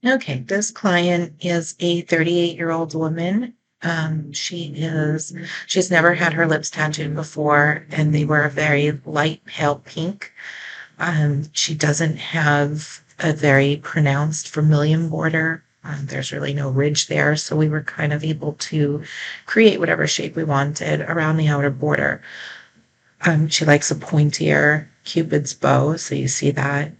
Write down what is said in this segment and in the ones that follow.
Okay, this client is a 38-year-old woman. She's never had her lips tattooed before, and they were a very light pale pink. She doesn't have a very pronounced vermilion border. There's really no ridge there, so we were kind of able to create whatever shape we wanted around the outer border. She likes a pointier Cupid's bow, so you see that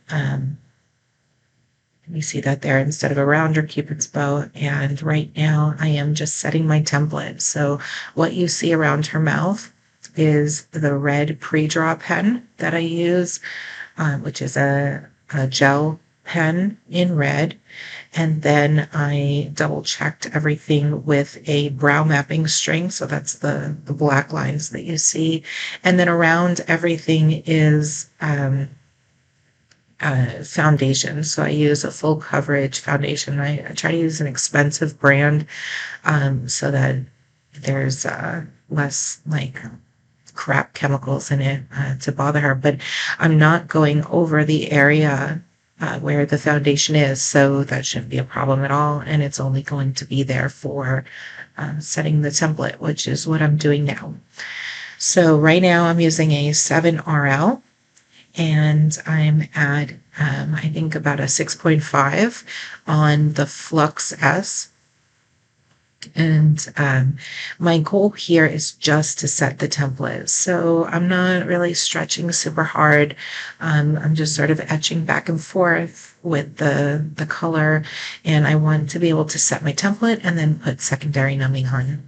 there instead of a rounder Cupid's bow. And right now I am just setting my template. So what you see around her mouth is the red pre-draw pen that I use, which is a gel pen in red. And then I double checked everything with a brow mapping string. So that's the black lines that you see. And then around everything is foundation. So I use a full coverage foundation. I try to use an expensive brand so that there's less like crap chemicals in it to bother her. But I'm not going over the area where the foundation is, so that shouldn't be a problem at all. And it's only going to be there for setting the template, which is what I'm doing now. So right now I'm using a 7RL. And I'm at, I think, about a 6.5 on the Flux S. And my goal here is just to set the template. So I'm not really stretching super hard. I'm just sort of etching back and forth with the color. And I want to be able to set my template and then put secondary numbing on.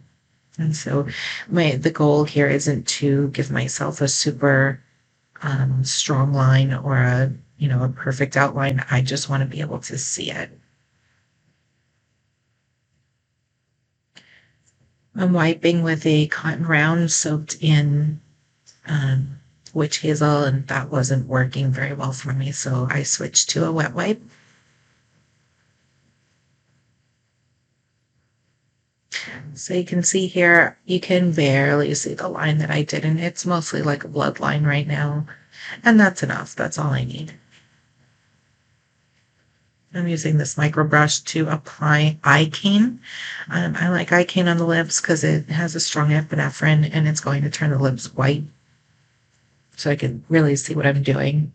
And so the goal here isn't to give myself a super strong line or a perfect outline. I just want to be able to see it. I'm wiping with a cotton round soaked in witch hazel, and that wasn't working very well for me, so I switched to a wet wipe. So you can see here, you can barely see the line that I did, and it's mostly like a blood line right now. And that's enough. That's all I need. I'm using this micro brush to apply Icane. I like Icane on the lips because it has a strong epinephrine and it's going to turn the lips white. So I can really see what I'm doing.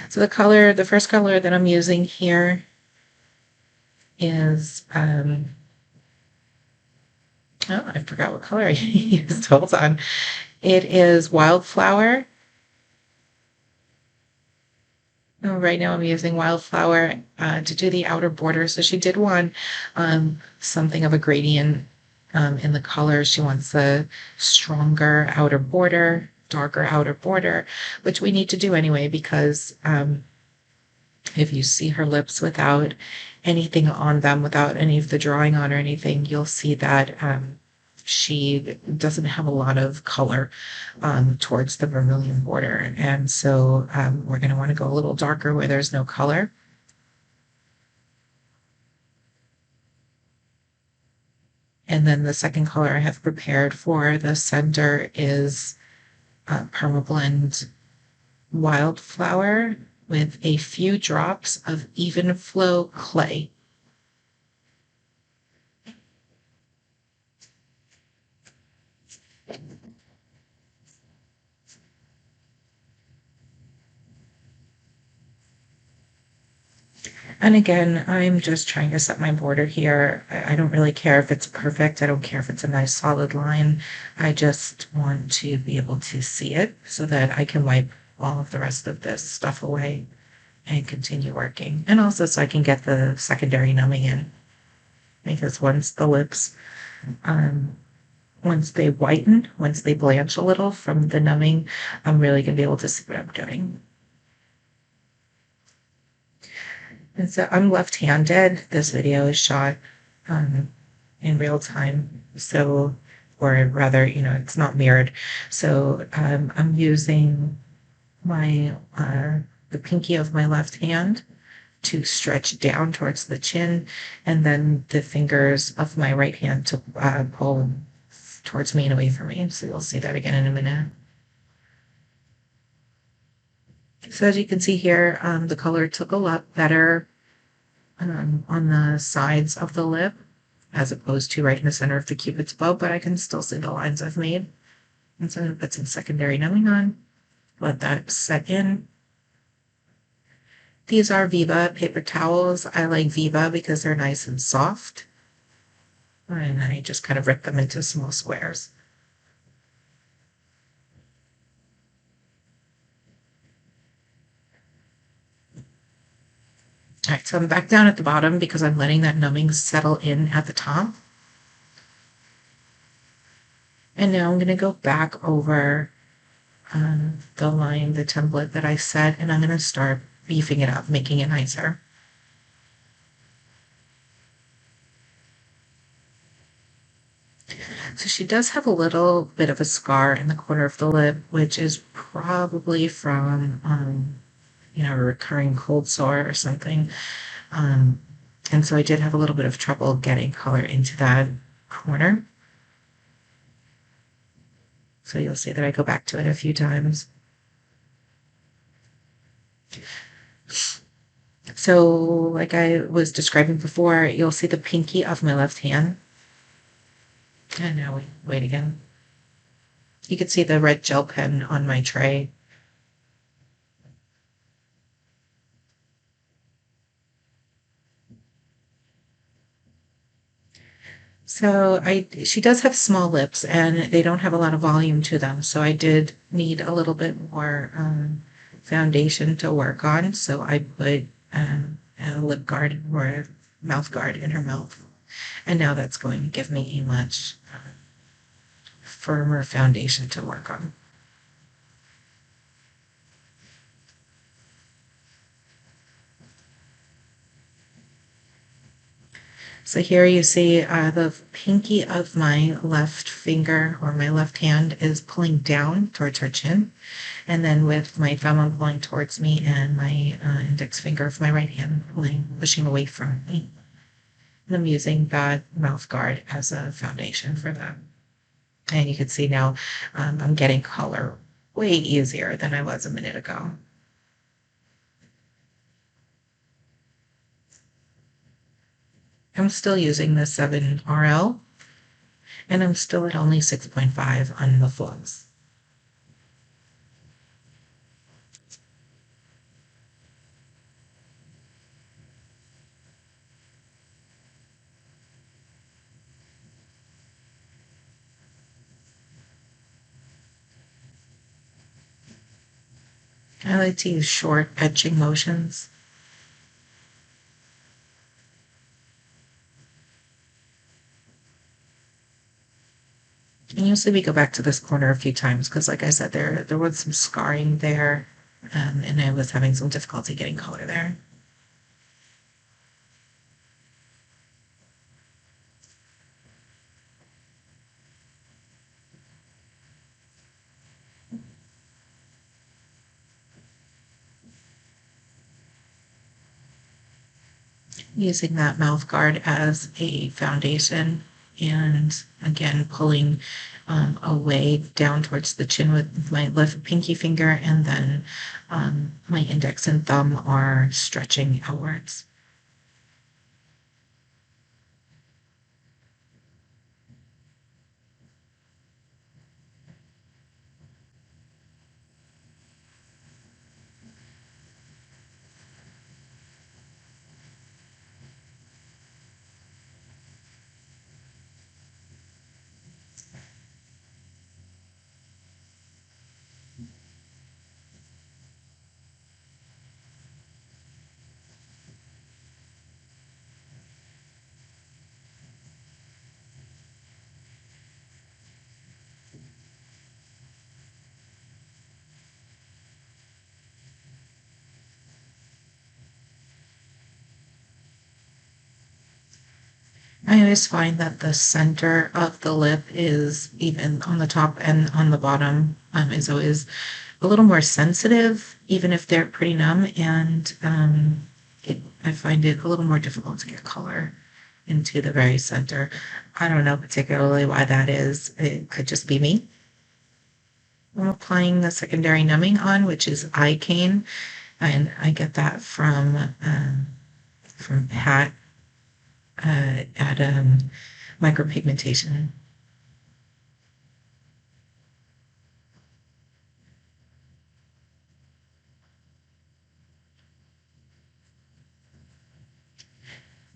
So the first color that I'm using here is, oh, I forgot what color I used. Hold on. It is Wildflower. Oh, right now I'm using Wildflower to do the outer border. So she did want something of a gradient in the color. She wants a stronger outer border, darker outer border, which we need to do anyway because if you see her lips without anything on them, without any of the drawing on or anything, you'll see that she doesn't have a lot of color towards the vermilion border. And so we're going to want to go a little darker where there's no color. And then the second color I have prepared for the center is Permablend Wildflower with a few drops of Even Flow clay. And again, I'm just trying to set my border here. I don't really care if it's perfect. I don't care if it's a nice solid line. I just want to be able to see it so that I can wipe all of the rest of this stuff away and continue working. And also so I can get the secondary numbing in. Because once the lips, once they whiten, once they blanch a little from the numbing, I'm really going to be able to see what I'm doing. And so I'm left-handed. This video is shot in real time. So, or rather, it's not mirrored. So I'm using my the pinky of my left hand to stretch down towards the chin, and then the fingers of my right hand to pull towards me and away from me. So you'll see that again in a minute. So as you can see here, the color took a lot better on the sides of the lip as opposed to right in the center of the cupid's bow, but I can still see the lines I've made. And so I'm going to put some secondary numbing on, let that set in. These are Viva paper towels. I like Viva because they're nice and soft. And I just kind of rip them into small squares. All right, so I'm back down at the bottom because I'm letting that numbing settle in at the top. And now I'm going to go back over the line, the template that I set, and I'm going to start beefing it up, making it nicer. So she does have a little bit of a scar in the corner of the lip, which is probably from, a recurring cold sore or something. And so I did have a little bit of trouble getting color into that corner. So you'll see that I go back to it a few times. So like I was describing before, you'll see the pinky of my left hand. And now we wait again. You can see the red gel pen on my tray. So she does have small lips and they don't have a lot of volume to them. So I did need a little bit more foundation to work on. So I put a lip guard or a mouth guard in her mouth. And now that's going to give me a much firmer foundation to work on. So here you see the pinky of my left finger or my left hand is pulling down towards her chin. And then with my thumb I'm pulling towards me and my index finger of my right hand pushing away from me. And I'm using that mouth guard as a foundation for that. And you can see now I'm getting color way easier than I was a minute ago. I'm still using the 7RL, and I'm still at only 6.5 on the flux. I like to use short etching motions. And usually we go back to this corner a few times because, like I said, there was some scarring there, and I was having some difficulty getting color there. Using that mouth guard as a foundation, and again pulling away down towards the chin with my left pinky finger, and then my index and thumb are stretching outwards. I always find that the center of the lip is, even on the top and on the bottom, is always a little more sensitive, even if they're pretty numb, and I find it a little more difficult to get color into the very center. I don't know particularly why that is. It could just be me. I'm applying the secondary numbing on, which is Icaine, and I get that from Pat at Micropigmentation.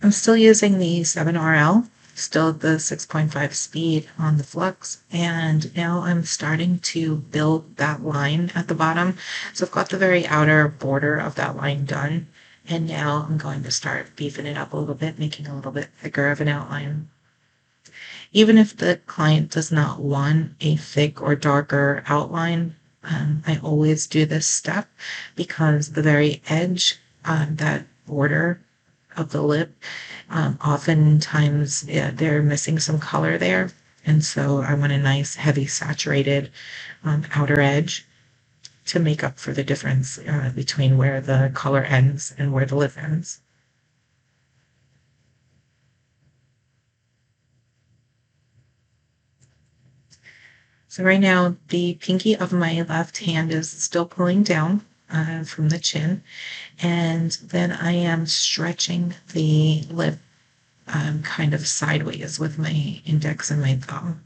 I'm still using the 7RL, still at the 6.5 speed on the flux, and now I'm starting to build that line at the bottom. So I've got the very outer border of that line done, and now I'm going to start beefing it up a little bit, making a little bit thicker of an outline. Even if the client does not want a thick or darker outline, I always do this step because the very edge, that border of the lip, oftentimes they're missing some color there. And so I want a nice, heavy, saturated outer edge to make up for the difference between where the color ends and where the lip ends. So right now, the pinky of my left hand is still pulling down from the chin, and then I am stretching the lip kind of sideways with my index and my thumb.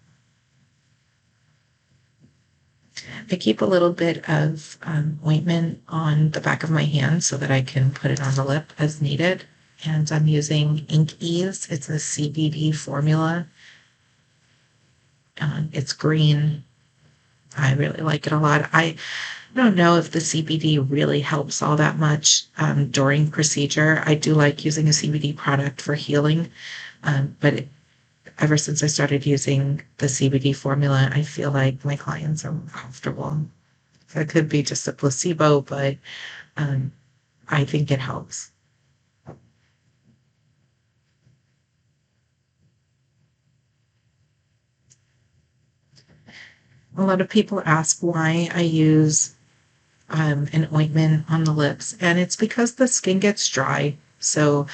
I keep a little bit of ointment on the back of my hand so that I can put it on the lip as needed. And I'm using Ink Ease. It's a CBD formula. It's green. I really like it a lot. I don't know if the CBD really helps all that much during procedure. I do like using a CBD product for healing, but ever since I started using the CBD formula, I feel like my clients are more comfortable. It could be just a placebo, but um, I think it helps. A lot of people ask why I use an ointment on the lips, and it's because the skin gets dry. So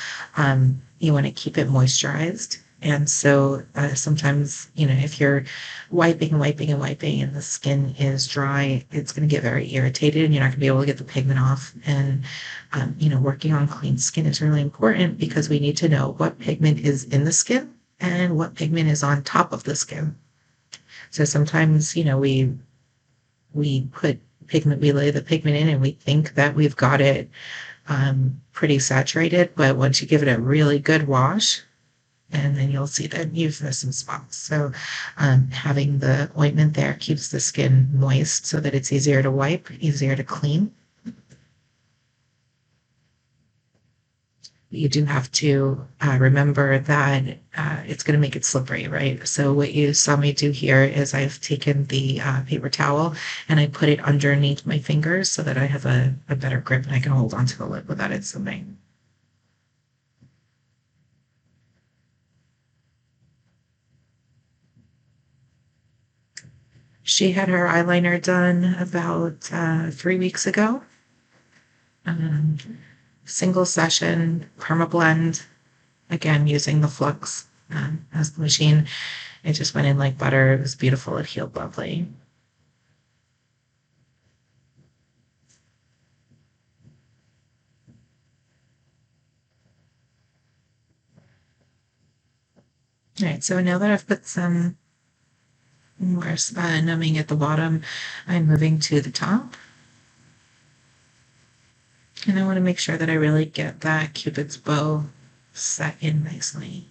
you want to keep it moisturized. And so sometimes, if you're wiping and wiping and wiping and the skin is dry, it's going to get very irritated and you're not going to be able to get the pigment off. And, working on clean skin is really important because we need to know what pigment is in the skin and what pigment is on top of the skin. So sometimes, we put pigment, we lay the pigment in and we think that we've got it pretty saturated, but once you give it a really good wash, and then you'll see that you've missed some spots. So having the ointment there keeps the skin moist so that it's easier to wipe, easier to clean. You do have to remember that it's going to make it slippery, right? So what you saw me do here is I've taken the paper towel and I put it underneath my fingers so that I have a better grip and I can hold onto the lip without it slipping. She had her eyeliner done about 3 weeks ago. Um, Single session, perma blend, again using the flux as the machine. It just went in like butter. It was beautiful. It healed lovely. All right, so now that I've put some more numbing at the bottom, I'm moving to the top. And I want to make sure that I really get that Cupid's bow set in nicely.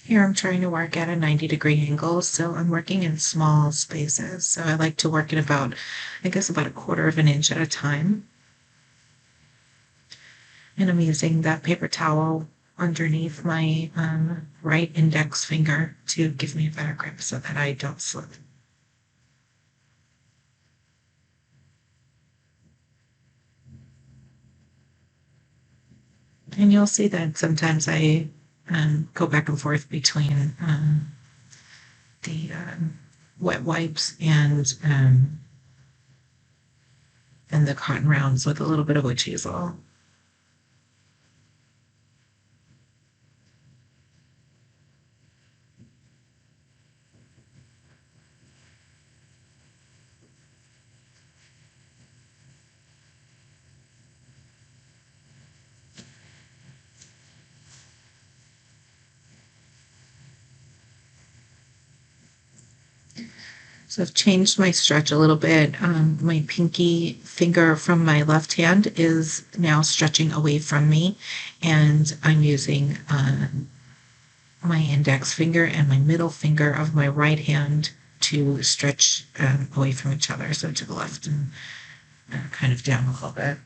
Here I'm trying to work at a 90-degree angle, so I'm working in small spaces. So I like to work at about, I guess, about a quarter of an inch at a time. And I'm using that paper towel underneath my right index finger to give me a better grip so that I don't slip. And you'll see that sometimes I go back and forth between the wet wipes and the cotton rounds with a little bit of witch hazel. So I've changed my stretch a little bit. My pinky finger from my left hand is now stretching away from me, and I'm using my index finger and my middle finger of my right hand to stretch away from each other, so to the left and kind of down a little bit.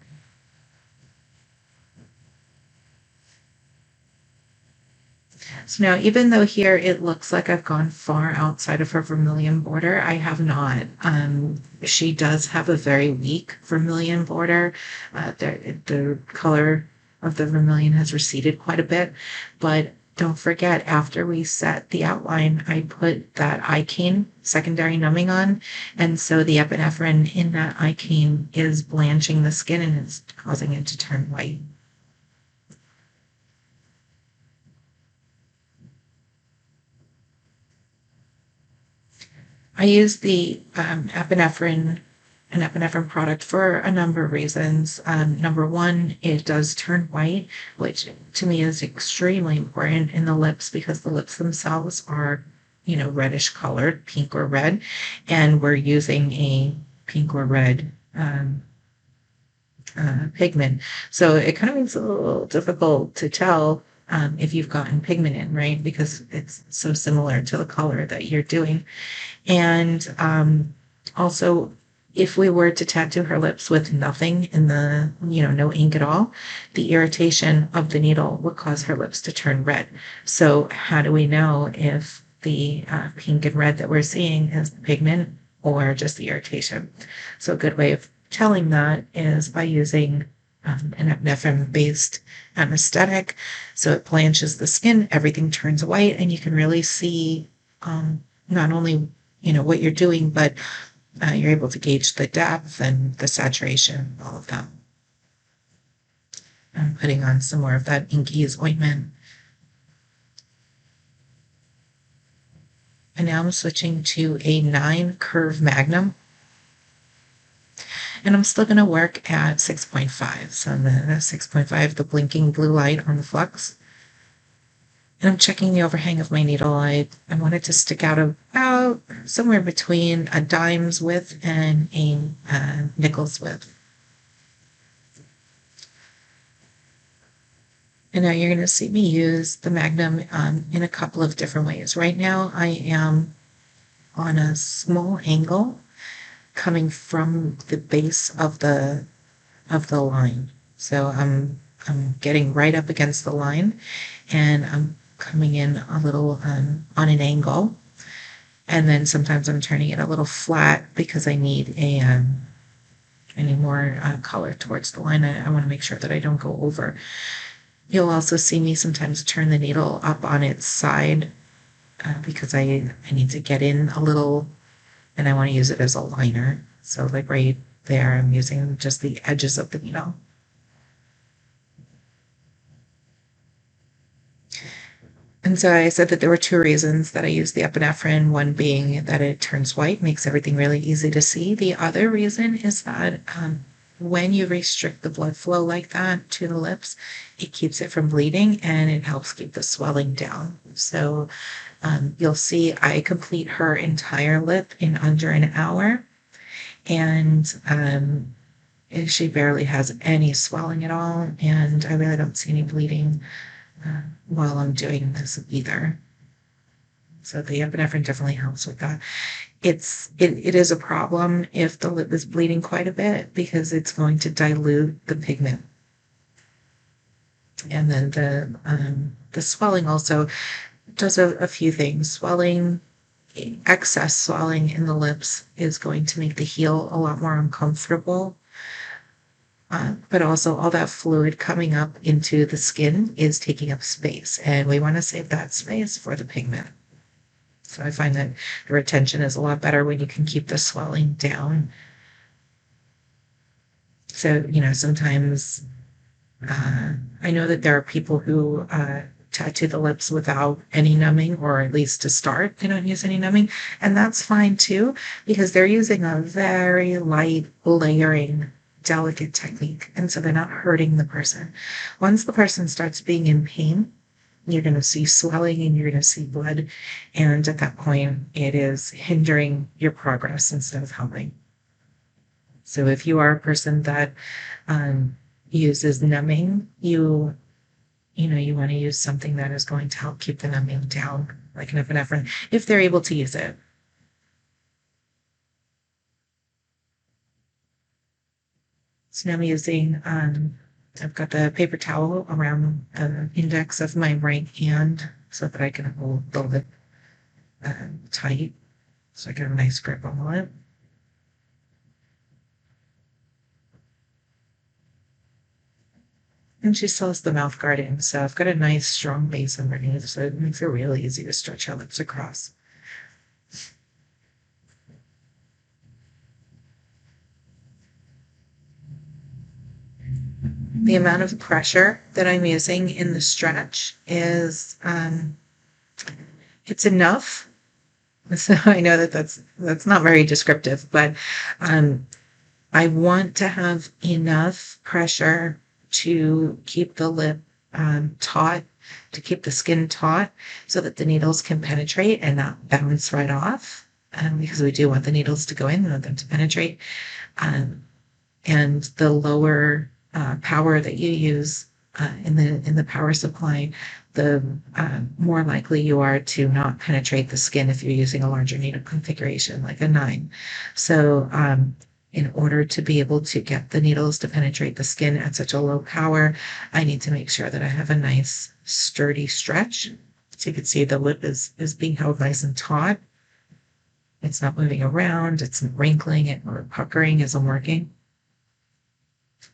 So now, even though here it looks like I've gone far outside of her vermilion border, I have not. She does have a very weak vermilion border. The color of the vermilion has receded quite a bit, but don't forget, after we set the outline, I put that iocane secondary numbing on, and so the epinephrine in that iocane is blanching the skin and it's causing it to turn white. I use the an epinephrine product for a number of reasons. Number one, it does turn white, which to me is extremely important in the lips because the lips themselves are, reddish colored, pink or red, and we're using a pink or red pigment. So it kind of makes it a little difficult to tell if you've gotten pigment in, right? Because it's so similar to the color that you're doing. And also, if we were to tattoo her lips with nothing in the, no ink at all, the irritation of the needle would cause her lips to turn red. So how do we know if the pink and red that we're seeing is the pigment or just the irritation? So a good way of telling that is by using an epinephrine-based anesthetic. So it blanches the skin, everything turns white, and you can really see not only what you're doing, but you're able to gauge the depth and the saturation, all of that. I'm putting on some more of that Inky's ointment. And now I'm switching to a 9 curve magnum. And I'm still going to work at 6.5. So the 6.5, the blinking blue light on the flux. And I'm checking the overhang of my needle. I want it to stick out about somewhere between a dime's width and a nickel's width. And now you're going to see me use the Magnum in a couple of different ways. Right now I am on a small angle coming from the base of the line. So I'm getting right up against the line, and I'm coming in a little on an angle, and then sometimes I'm turning it a little flat because I need more color towards the line. I want to make sure that I don't go over. You'll also see me sometimes turn the needle up on its side because I need to get in a little, and I want to use it as a liner. So like right there, I'm using just the edges of the needle. And so I said that there were 2 reasons that I use the epinephrine, one being that it turns white, makes everything really easy to see. The other reason is that when you restrict the blood flow like that to the lips, it keeps it from bleeding and it helps keep the swelling down. So you'll see I complete her entire lip in under an hour, and she barely has any swelling at all, and I really don't see any bleeding while I'm doing this either. So the epinephrine definitely helps with that. It is a problem if the lip is bleeding quite a bit because it's going to dilute the pigment. And then the swelling also does a few things. Excess swelling in the lips is going to make the heel a lot more uncomfortable. But also all that fluid coming up into the skin is taking up space, and we want to save that space for the pigment. So I find that the retention is a lot better when you can keep the swelling down. So, sometimes I know that there are people who tattoo the lips without any numbing, or at least to start, they don't use any numbing. And that's fine too, because they're using a very light layering, delicate technique. And so they're not hurting the person. Once the person starts being in pain, you're going to see swelling and you're going to see blood. And at that point, it is hindering your progress instead of helping. So if you are a person that uses numbing, you want to use something that is going to help keep the numbing down, like an epinephrine, if they're able to use it. So now I'm using, I've got the paper towel around the index of my right hand so that I can hold the lip tight, so I get a nice grip on the lip. And she still has the mouth guard in, so I've got a nice strong base underneath, so it makes it really easy to stretch our lips across. The amount of pressure that I'm using in the stretch is, it's enough. So I know that that's not very descriptive, but I want to have enough pressure to keep the lip taut, to keep the skin taut, so that the needles can penetrate and not bounce right off. Because we do want the needles to go in, we want them to penetrate. And the lower power that you use in the power supply, the more likely you are to not penetrate the skin if you're using a larger needle configuration, like a 9. So in order to be able to get the needles to penetrate the skin at such a low power, I need to make sure that I have a nice sturdy stretch. So you can see the lip is being held nice and taut. It's not moving around, it's not wrinkling or puckering as I'm working.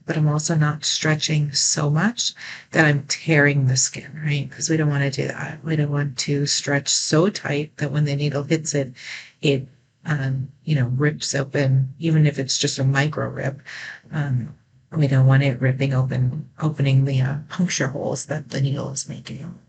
But I'm also not stretching so much that I'm tearing the skin, right? Because we don't want to do that. We don't want to stretch so tight that when the needle hits it, it rips open, even if it's just a micro rip. We don't want it ripping open, opening the puncture holes that the needle is making.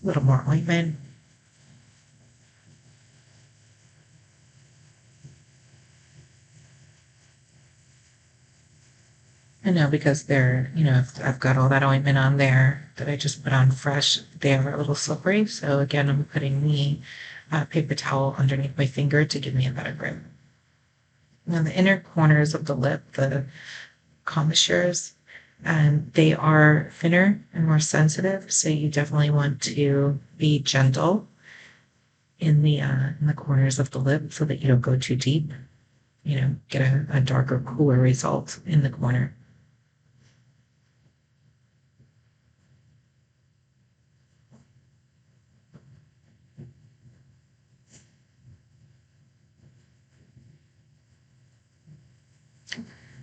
A little more ointment. And now because I've got all that ointment on there that I just put on fresh, they are a little slippery. So again, I'm putting the paper towel underneath my finger to give me a better grip. Now the inner corners of the lip, the commissures, and they are thinner and more sensitive. So you definitely want to be gentle in the corners of the lip so that you don't go too deep. Get a darker, cooler result in the corner.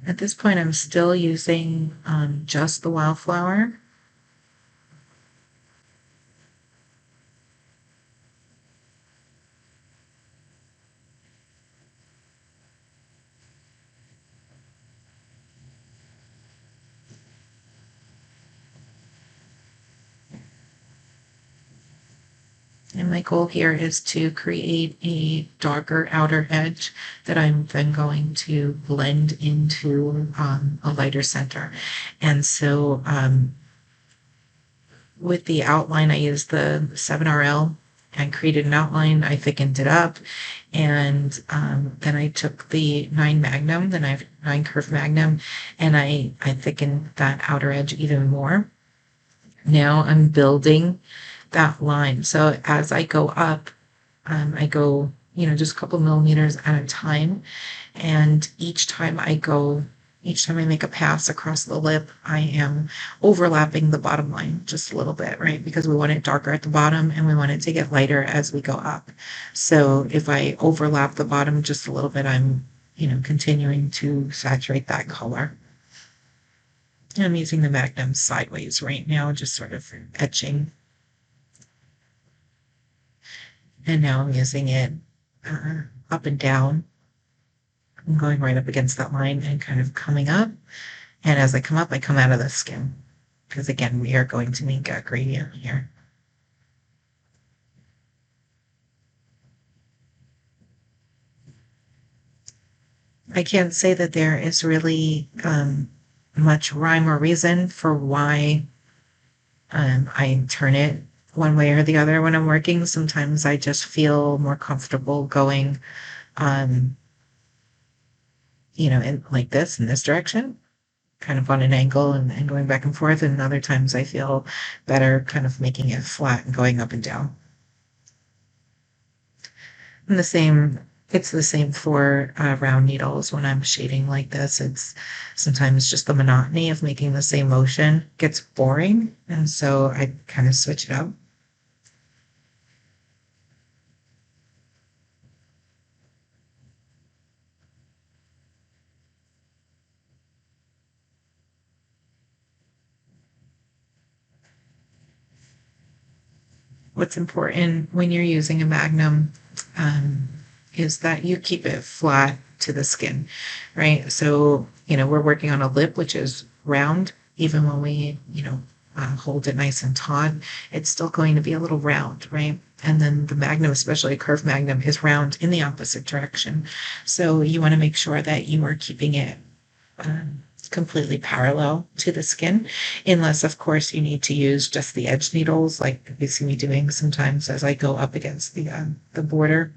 At this point, I'm still using just the wildflower. And my goal here is to create a darker outer edge that I'm then going to blend into a lighter center. And so with the outline, I used the 7RL and created an outline. I thickened it up. And then I took the 9 Magnum, the 9 Curve Magnum, and I thickened that outer edge even more. Now I'm building that line. So as I go up, I go just a couple millimeters at a time. And each time I make a pass across the lip, I am overlapping the bottom line just a little bit, right? Because we want it darker at the bottom and we want it to get lighter as we go up. So if I overlap the bottom just a little bit, I'm, continuing to saturate that color. And I'm using the Magnum sideways right now, just sort of etching. And now I'm using it up and down. I'm going right up against that line and kind of coming up. And as I come up, I come out of the skin. Because again, we are going to make a gradient here. I can't say that there is really much rhyme or reason for why I turn it one way or the other when I'm working. Sometimes I just feel more comfortable going, um, in like this, in this direction, kind of on an angle and going back and forth. And other times I feel better kind of making it flat and going up and down. And it's the same for round needles when I'm shading like this. It's sometimes just the monotony of making the same motion gets boring. And so I kind of switch it up. What's important when you're using a Magnum um, is that you keep it flat to the skin, right? So, we're working on a lip, which is round, even when we, hold it nice and taut, it's still going to be a little round, right? And then the Magnum, especially a curved Magnum, is round in the opposite direction. So you want to make sure that you are keeping it completely parallel to the skin, unless, of course, you need to use just the edge needles, like you see me doing sometimes as I go up against the border.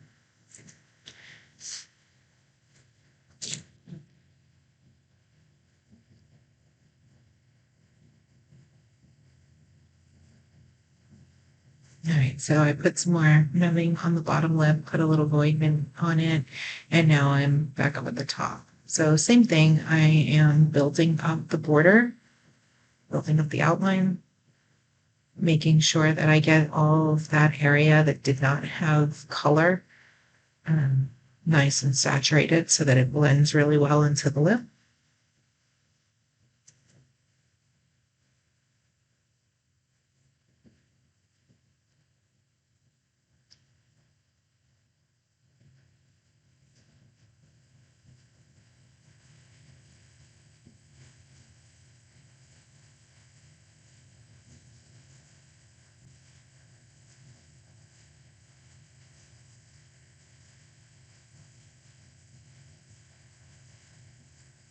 All right, so I put some more numbing on the bottom lip, put a little voidment on it, and now I'm back up at the top. So same thing, I am building up the border, building up the outline, making sure that I get all of that area that did not have color um, nice and saturated so that it blends really well into the lip.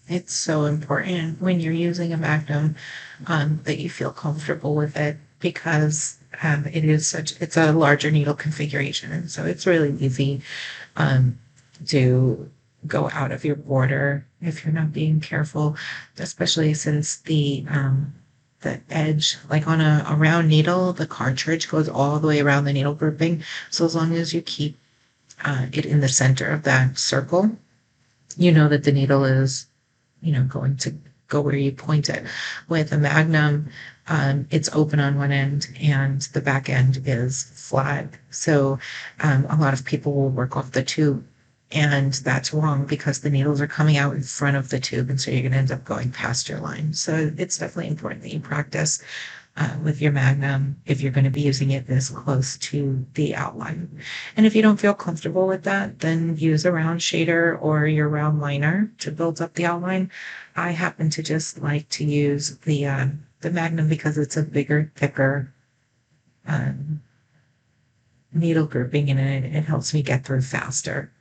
It's so important when you're using a Magnum that you feel comfortable with it because it's a larger needle configuration. And so it's really easy um, to go out of your border if you're not being careful, especially since the edge, like on a round needle, the cartridge goes all the way around the needle grouping. So as long as you keep it in the center of that circle, you know that the needle is going to go where you point it. With a Magnum, it's open on one end and the back end is flat. So a lot of people will work off the tube, and that's wrong because the needles are coming out in front of the tube, and so you're going to end up going past your line. So it's definitely important that you practice with your Magnum if you're going to be using it this close to the outline. And if you don't feel comfortable with that, then use a round shader or your round liner to build up the outline. I happen to just like to use the Magnum because it's a bigger, thicker um, needle grouping, and it helps me get through faster.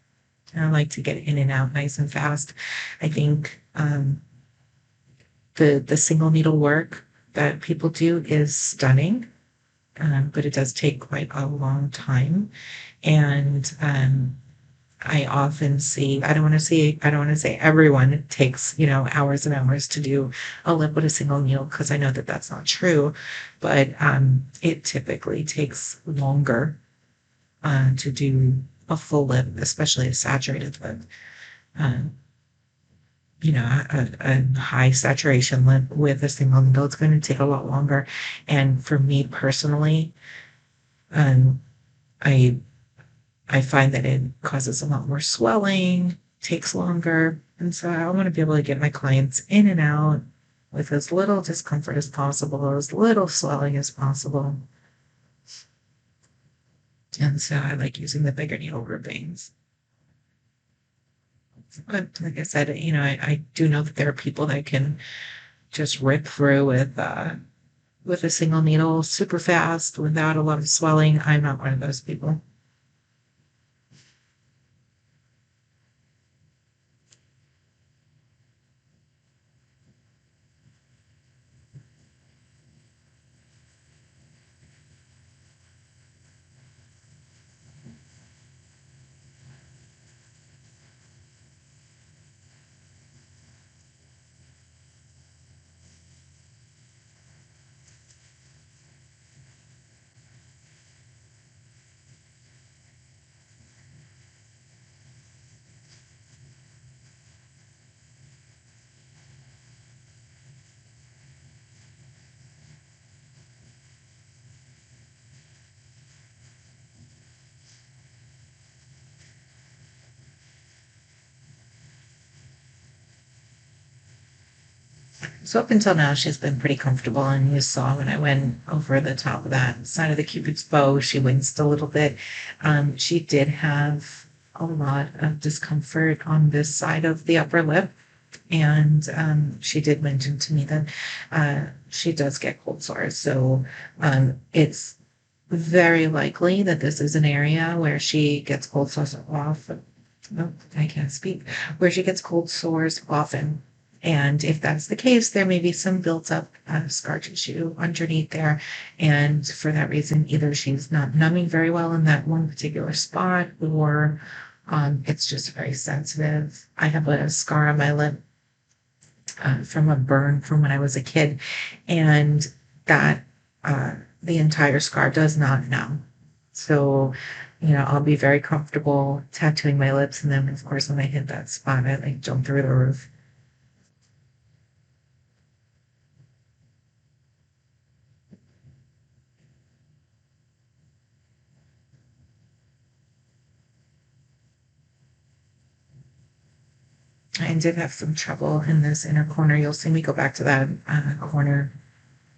And I like to get in and out nice and fast. I think the single needle work that people do is stunning, but it does take quite a long time. And I often see, I don't want to say everyone takes, hours and hours to do a lip with a single needle because I know that that's not true, but it typically takes longer to do a full lip, especially a saturated lip. Um, a high saturation lip with a single needle, it's going to take a lot longer. And for me personally, um, I I find that it causes a lot more swelling, takes longer, and so I want to be able to get my clients in and out with as little discomfort as possible, as little swelling as possible. And so I like using the bigger needle groupings. But like I said, I do know that there are people that can just rip through with a single needle super fast without a lot of swelling. I'm not one of those people. So up until now, she's been pretty comfortable. And you saw when I went over the top of that side of the Cupid's bow, she winced a little bit. She did have a lot of discomfort on this side of the upper lip. And she did mention to me that she does get cold sores. So it's very likely that this is an area where she gets cold sores off. No, I can't speak. Where she gets cold sores often. And if that's the case, there may be some built up scar tissue underneath there. And for that reason, either she's not numbing very well in that one particular spot, or it's just very sensitive. I have a scar on my lip from a burn from when I was a kid, and that the entire scar does not numb. So, I'll be very comfortable tattooing my lips, and then of course when I hit that spot, I like jump through the roof. I did have some trouble in this inner corner. You'll see me go back to that corner,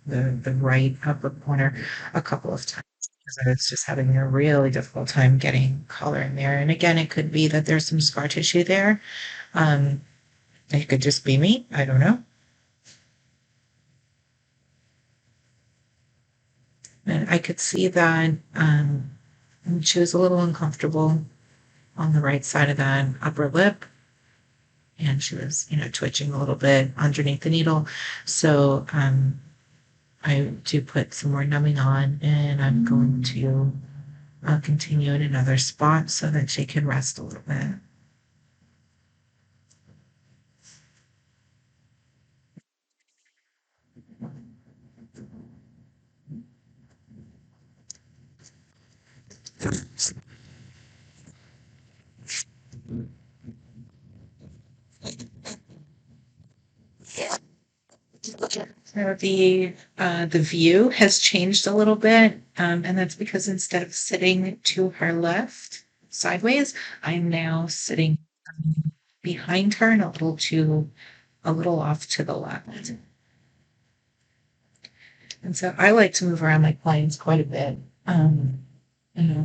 the right upper corner, a couple of times because I was just having a really difficult time getting color in there. And again, it could be that there's some scar tissue there. Um, it could just be me. I don't know. And I could see that she was a little uncomfortable on the right side of that upper lip. And she was, twitching a little bit underneath the needle. So I do put some more numbing on, and I'm going to continue in another spot so that she can rest a little bit. So the view has changed a little bit, and that's because instead of sitting to her left sideways, I'm now sitting behind her and a little off to the left. And so I like to move around my clients quite a bit.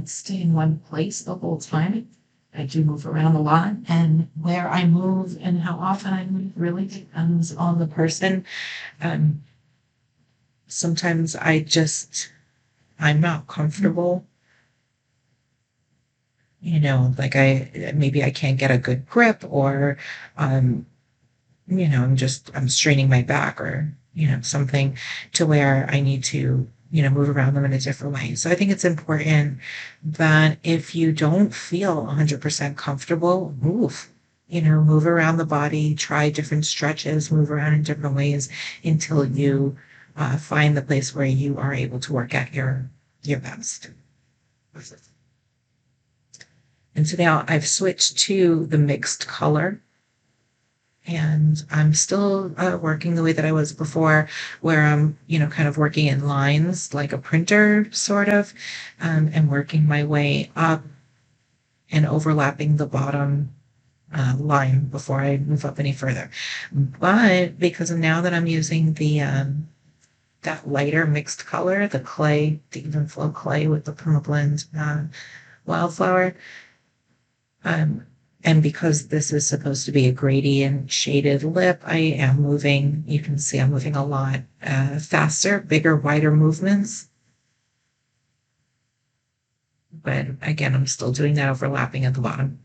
Stay in one place the whole time. I do move around a lot, and where I move and how often I move really depends on the person. Um, Sometimes I'm not comfortable, like maybe I can't get a good grip, or, um, I'm straining my back, or, something to where I need to, move around them in a different way. So I think it's important that if you don't feel 100% comfortable, move around the body, try different stretches, move around in different ways until you find the place where you are able to work at your best. And so now I've switched to the mixed color. And I'm still working the way that I was before, where I'm, kind of working in lines like a printer, sort of, and working my way up and overlapping the bottom line before I move up any further. But because now that I'm using that lighter mixed color, the clay, the even flow clay with the permablend wildflower, um, and because this is supposed to be a gradient shaded lip, I am moving. You can see I'm moving a lot faster, bigger, wider movements. But again, I'm still doing that overlapping at the bottom.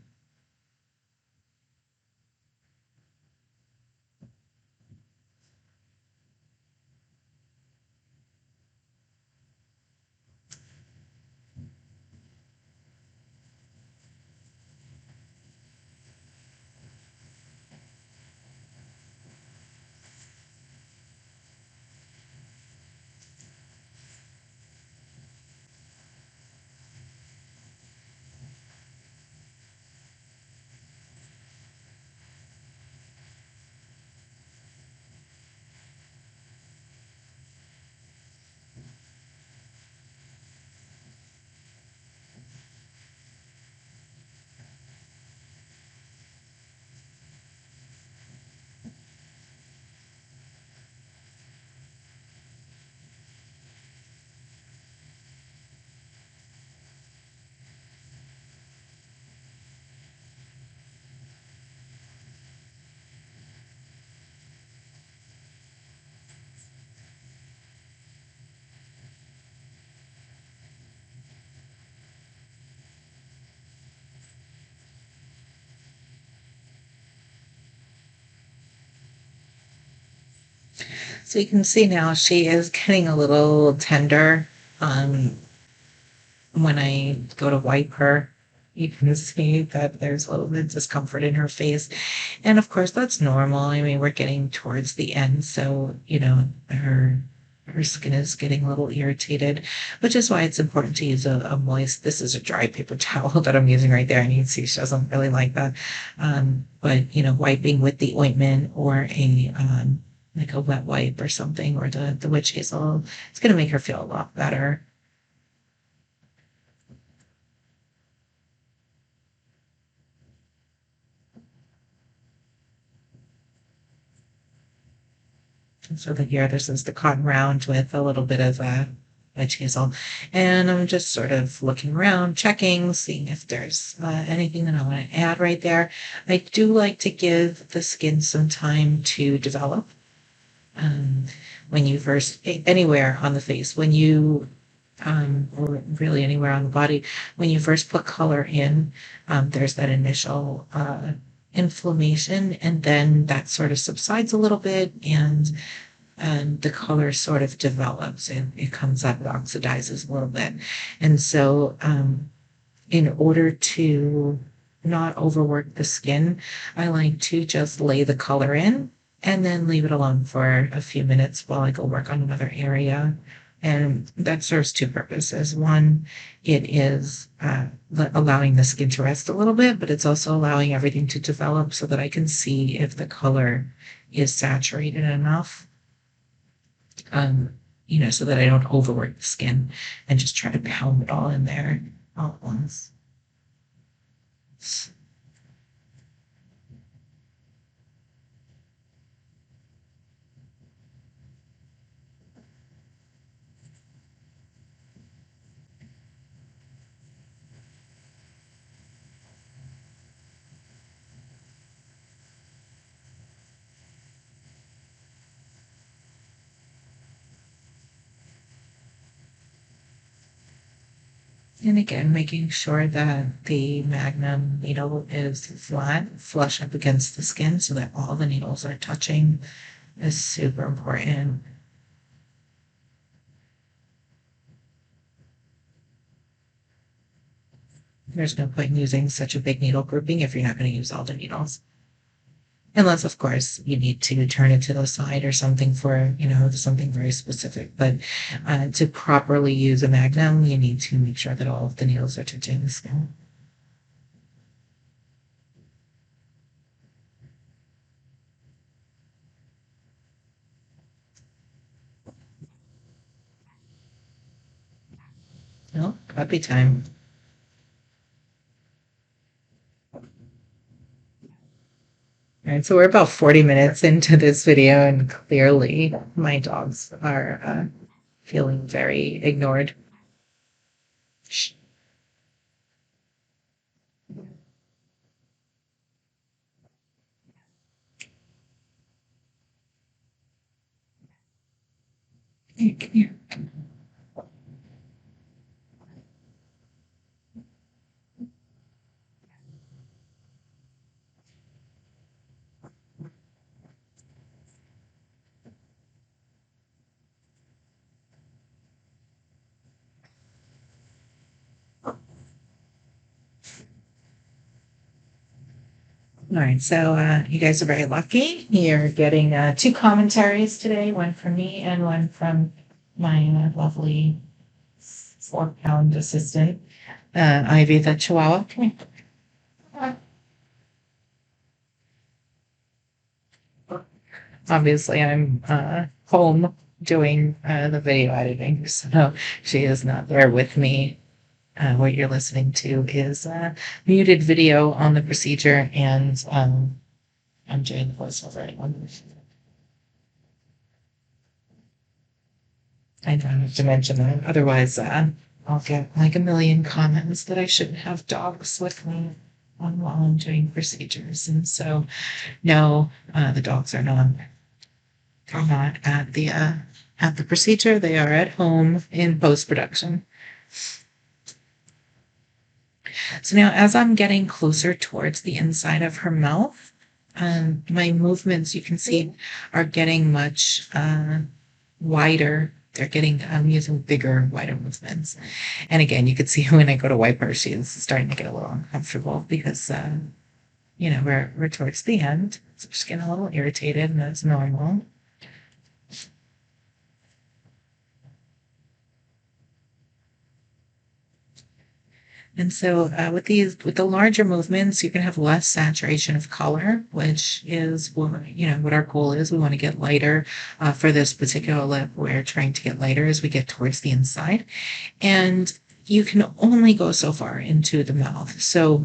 So you can see now she is getting a little tender. Um, when I go to wipe her, you can see that there's a little bit of discomfort in her face. And of course, that's normal. I mean, we're getting towards the end, so, her skin is getting a little irritated, which is why it's important to use a moist. This is a dry paper towel that I'm using right there, and you can see she doesn't really like that. But wiping with the ointment or like a wet wipe or something, or the witch hazel, it's going to make her feel a lot better. So the here, this is the cotton round with a little bit of veg hazel. And I'm just sort of looking around, checking, seeing if there's anything that I want to add right there. I do like to give the skin some time to develop. Um, when you first, anywhere on the face, or really anywhere on the body, when you first put color in, there's that initial inflammation, and then that sort of subsides a little bit, and the color sort of develops and it comes up, it oxidizes a little bit. And so, in order to not overwork the skin, I like to just lay the color in and then leave it alone for a few minutes while I go work on another area. And that serves two purposes. One, it is allowing the skin to rest a little bit, but it's also allowing everything to develop so that I can see if the color is saturated enough, so that I don't overwork the skin and just try to pound it all in there all at once. And again, making sure that the magnum needle is flat, flush up against the skin so that all the needles are touching is super important. There's no point in using such a big needle grouping if you're not going to use all the needles. Unless, of course, you need to turn it to the side or something for, something very specific. But to properly use a magnum, you need to make sure that all of the needles are touching the skin. No, puppy time. All right, so we're about 40 minutes into this video, and clearly my dogs are feeling very ignored. Shh. Come here. All right, so you guys are very lucky. You're getting two commentaries today, one from me and one from my lovely 4-pound assistant, Ivy the Chihuahua. Come here. Obviously, I'm home doing the video editing, so she is not there with me. What you're listening to is muted video on the procedure, and I'm doing the voiceover. I don't have to mention that. Otherwise, I'll get like a million comments that I shouldn't have dogs with me on while I'm doing procedures. And so, no, the dogs are not at the procedure. They are at home in post production. So now, as I'm getting closer towards the inside of her mouth, my movements, you can see, are getting much wider. They're getting, I'm using bigger, wider movements. And again, you can see when I go to wipe her, she's starting to get a little uncomfortable because, we're towards the end. So she's getting a little irritated, and that's normal. And so with the larger movements, you can have less saturation of color, which is what our goal is. We want to get lighter for this particular lip. We're trying to get lighter as we get towards the inside. And you can only go so far into the mouth. So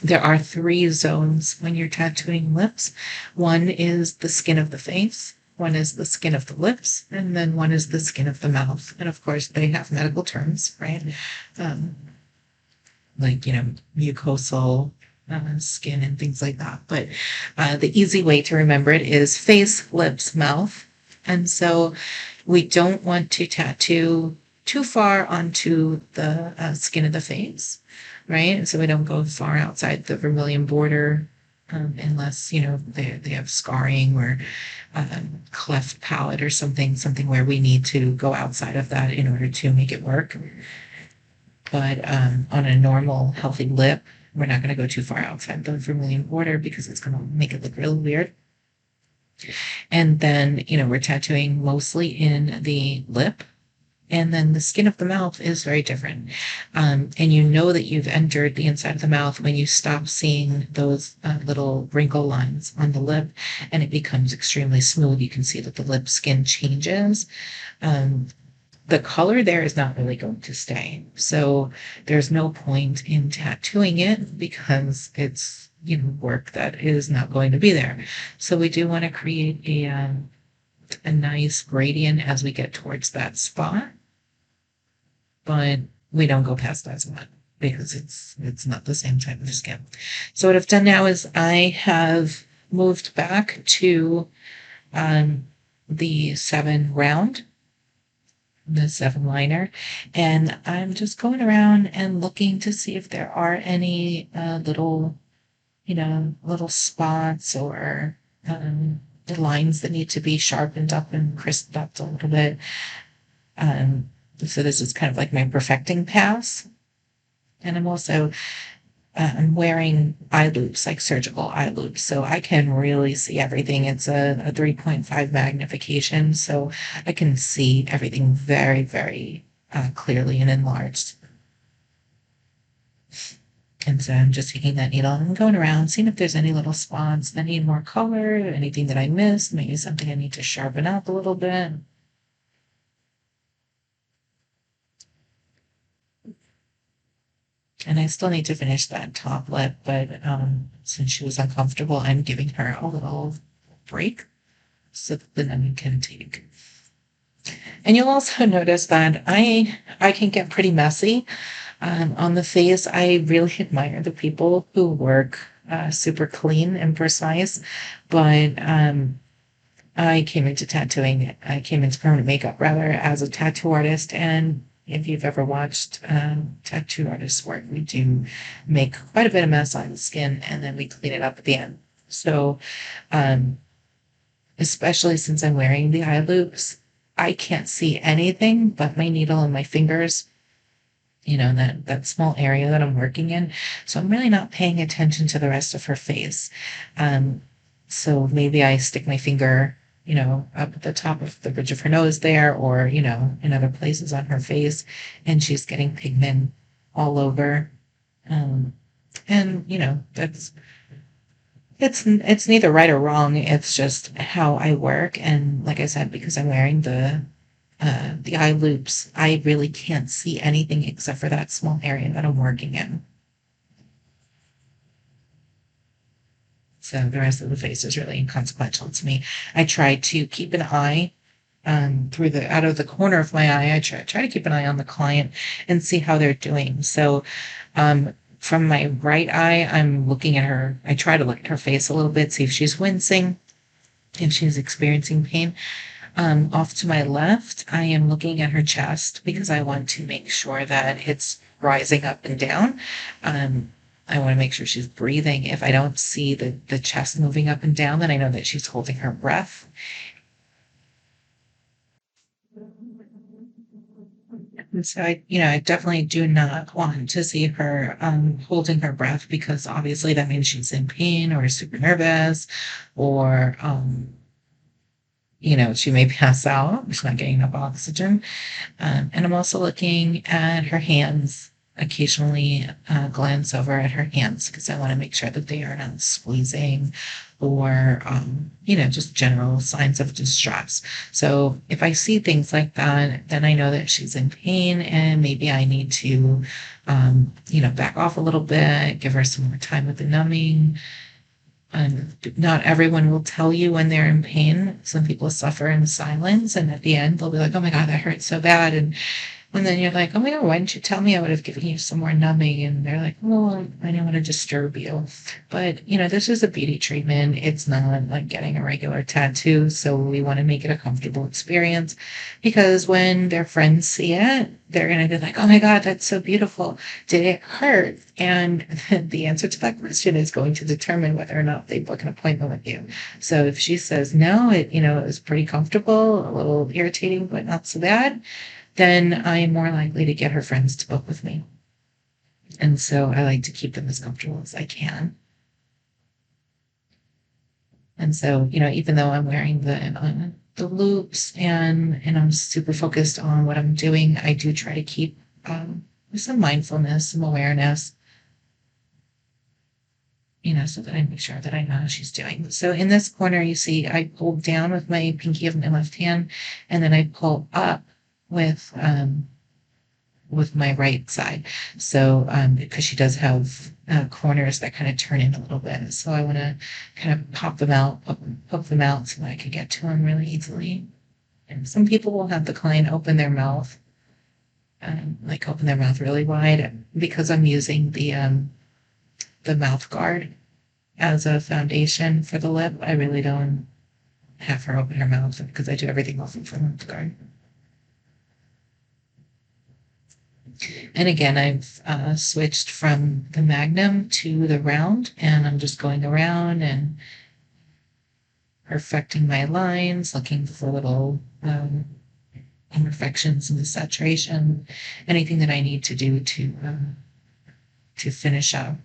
there are 3 zones when you're tattooing lips. One is the skin of the face. One is the skin of the lips, and then one is the skin of the mouth. And of course, they have medical terms, right? Like, mucosal skin and things like that. But the easy way to remember it is face, lips, mouth. And so we don't want to tattoo too far onto the skin of the face, right? So we don't go far outside the vermilion border unless, they have scarring or cleft palate or something where we need to go outside of that in order to make it work. But on a normal, healthy lip, we're not going to go too far outside the vermilion border because it's going to make it look real weird. And then, we're tattooing mostly in the lip. And then the skin of the mouth is very different. And you know that you've entered the inside of the mouth when you stop seeing those little wrinkle lines on the lip and it becomes extremely smooth. You can see that the lip skin changes. The color there is not really going to stay. So there's no point in tattooing it because it's, work that is not going to be there. So we do want to create a nice gradient as we get towards that spot, but we don't go past that spot because it's not the same type of skin. So what I've done now is I have moved back to the 7 round, the 7 liner, and I'm just going around and looking to see if there are any little spots or the lines that need to be sharpened up and crisped up a little bit. So this is kind of like my perfecting pass. And I'm also I'm wearing eye loops, like surgical eye loops, so I can really see everything. It's a 3.5 magnification, so I can see everything very, very clearly and enlarged. And so I'm just taking that needle and going around, seeing if there's any little spots that need more color, anything that I missed, maybe something I need to sharpen up a little bit. And I still need to finish that top lip, but since she was uncomfortable, I'm giving her a little break so that the numbing can take. And you'll also notice that I can get pretty messy on the face. I really admire the people who work super clean and precise, but I came into tattooing. I came into permanent makeup rather as a tattoo artist, and if you've ever watched tattoo artists work, we do make quite a bit of mess on the skin, and then we clean it up at the end. So, um, especially since I'm wearing the eye loops, I can't see anything but my needle and my fingers, that small area that I'm working in. So I'm really not paying attention to the rest of her face. Um, so maybe I stick my finger, up at the top of the bridge of her nose there, or, in other places on her face, and she's getting pigment all over. Um, and, it's neither right or wrong. It's just how I work. And like I said, because I'm wearing the eye loops, I really can't see anything except for that small area that I'm working in. So the rest of the face is really inconsequential to me. I try to keep an eye through the out of the corner of my eye. I try to keep an eye on the client and see how they're doing. So from my right eye, I'm looking at her. I try to look at her face a little bit, see if she's wincing, if she's experiencing pain. Off to my left, I am looking at her chest because I want to make sure that it's rising up and down. Um, I want to make sure she's breathing. If I don't see the chest moving up and down, then I know that she's holding her breath. And so I definitely do not want to see her holding her breath because obviously that means she's in pain or super nervous or she may pass out. She's not getting enough oxygen. And I'm also looking at her hands, occasionally glance over at her hands because I want to make sure that they are not squeezing or, just general signs of distress. So if I see things like that, then I know that she's in pain and maybe I need to, back off a little bit, give her some more time with the numbing. Not everyone will tell you when they're in pain. Some people suffer in silence, and at the end, they'll be like, "Oh my God, that hurts so bad." And then you're like, "Oh my God, why didn't you tell me? I would have given you some more numbing." And they're like, "Well, I didn't want to disturb you." But, this is a beauty treatment. It's not like getting a regular tattoo. So we want to make it a comfortable experience because when their friends see it, they're going to be like, "Oh my God, that's so beautiful. Did it hurt?" And the answer to that question is going to determine whether or not they book an appointment with you. So if she says no, it was pretty comfortable, a little irritating, but not so bad, then I am more likely to get her friends to book with me. And so I like to keep them as comfortable as I can. And so, even though I'm wearing the loops and I'm super focused on what I'm doing, I do try to keep some mindfulness, some awareness, so that I make sure that I know how she's doing. So in this corner, you see I pull down with my pinky of my left hand, and then I pull up with my right side. So because she does have corners that kind of turn in a little bit. So I want to kind of pop them out, poke them out so that I can get to them really easily. And some people will have the client open their mouth, like open their mouth really wide because I'm using the mouth guard as a foundation for the lip. I really don't have her open her mouth because I do everything else with the mouth guard. And again, I've switched from the Magnum to the round, and I'm just going around and perfecting my lines, looking for little imperfections in the saturation, anything that I need to do to finish up.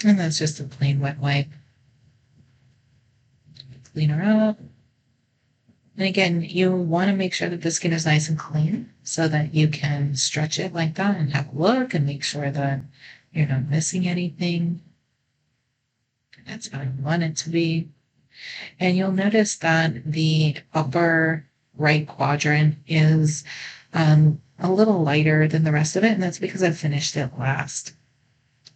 And that's just a plain wet wipe. Clean her up. And again, you want to make sure that the skin is nice and clean so that you can stretch it like that and have a look and make sure that you're not missing anything. That's how you want it to be. And you'll notice that the upper right quadrant is a little lighter than the rest of it, and that's because I finished it last.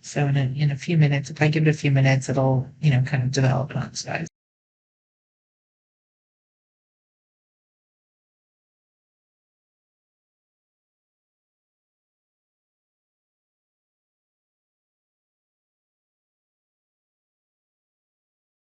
So in a few minutes, if I give it a few minutes, it'll, kind of develop on its size.